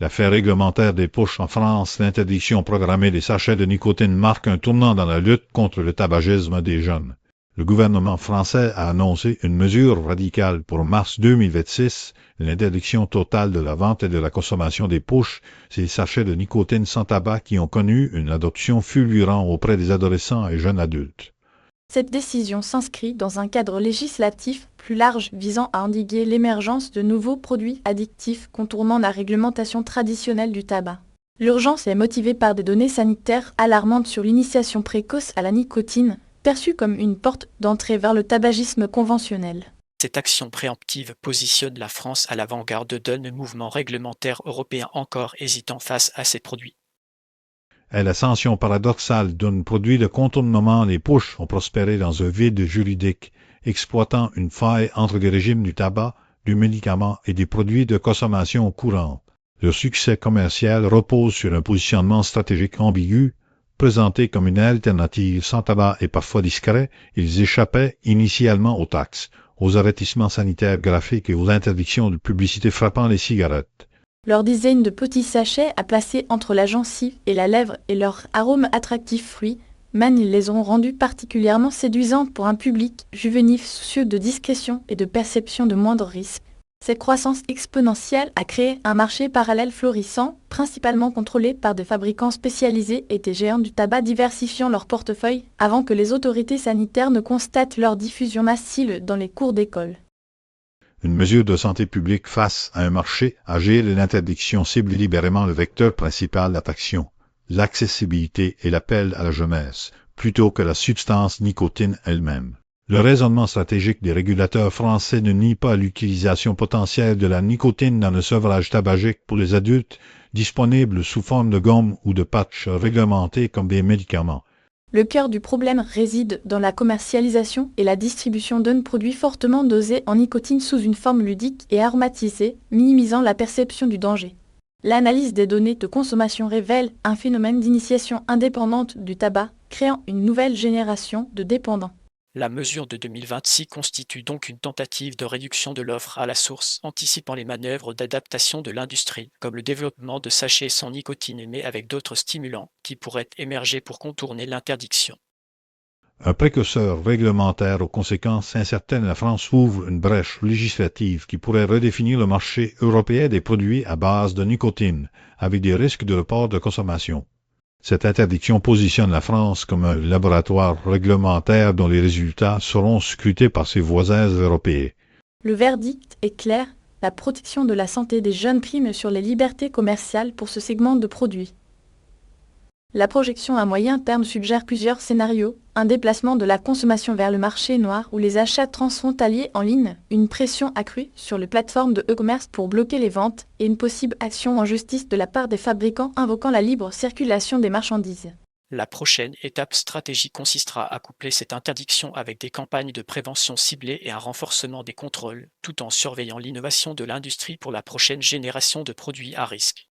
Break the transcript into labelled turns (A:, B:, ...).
A: L'affaire réglementaire des pushs en France, l'interdiction programmée des sachets de nicotine marque un tournant dans la lutte contre le tabagisme des jeunes. Le gouvernement français a annoncé une mesure radicale pour mars 2026, l'interdiction totale de la vente et de la consommation des pushs, ces sachets de nicotine sans tabac qui ont connu une adoption fulgurante auprès des adolescents et jeunes adultes.
B: Cette décision s'inscrit dans un cadre législatif plus large visant à endiguer l'émergence de nouveaux produits addictifs contournant la réglementation traditionnelle du tabac. L'urgence est motivée par des données sanitaires alarmantes sur l'initiation précoce à la nicotine, perçue comme une porte d'entrée vers le tabagisme conventionnel.
C: Cette action préemptive positionne la France à l'avant-garde d'un mouvement réglementaire européen encore hésitant face à ces produits.
A: Et l'ascension paradoxale d'un produit de contournement, les pushs ont prospéré dans un vide juridique, exploitant une faille entre les régimes du tabac, du médicament et des produits de consommation courante. Leur succès commercial repose sur un positionnement stratégique ambigu. Présentés comme une alternative sans tabac et parfois discret, ils échappaient initialement aux taxes, aux avertissements sanitaires graphiques et aux interdictions de publicité frappant les cigarettes.
B: Leur dizaine de petits sachets à placer entre la gencive et la lèvre et leur arôme attractif fruit, ils les ont rendues particulièrement séduisantes pour un public juvénile soucieux de discrétion et de perception de moindres risques. Cette croissance exponentielle a créé un marché parallèle florissant, principalement contrôlé par des fabricants spécialisés et des géants du tabac diversifiant leur portefeuille, avant que les autorités sanitaires ne constatent leur diffusion massive dans les cours d'école.
A: Une mesure de santé publique face à un marché agile et l'interdiction cible délibérément le vecteur principal d'attaction, l'accessibilité et l'appel à la jeunesse, plutôt que la substance nicotine elle-même. Le raisonnement stratégique des régulateurs français ne nie pas l'utilisation potentielle de la nicotine dans le sevrage tabagique pour les adultes, disponible sous forme de gomme ou de patch réglementés comme des médicaments.
B: Le cœur du problème réside dans la commercialisation et la distribution d'un produit fortement dosé en nicotine sous une forme ludique et aromatisée, minimisant la perception du danger. L'analyse des données de consommation révèle un phénomène d'initiation indépendante du tabac, créant une nouvelle génération de dépendants.
C: La mesure de 2026 constitue donc une tentative de réduction de l'offre à la source, anticipant les manœuvres d'adaptation de l'industrie, comme le développement de sachets sans nicotine mais avec d'autres stimulants, qui pourraient émerger pour contourner l'interdiction.
A: Un précurseur réglementaire aux conséquences incertaines, la France ouvre une brèche législative qui pourrait redéfinir le marché européen des produits à base de nicotine, avec des risques de report de consommation. Cette interdiction positionne la France comme un laboratoire réglementaire dont les résultats seront scrutés par ses voisins européens.
B: Le verdict est clair, la protection de la santé des jeunes prime sur les libertés commerciales pour ce segment de produits. La projection à moyen terme suggère plusieurs scénarios, un déplacement de la consommation vers le marché noir ou les achats transfrontaliers en ligne, une pression accrue sur les plateformes de e-commerce pour bloquer les ventes et une possible action en justice de la part des fabricants invoquant la libre circulation des marchandises.
C: La prochaine étape stratégique consistera à coupler cette interdiction avec des campagnes de prévention ciblées et un renforcement des contrôles, tout en surveillant l'innovation de l'industrie pour la prochaine génération de produits à risque.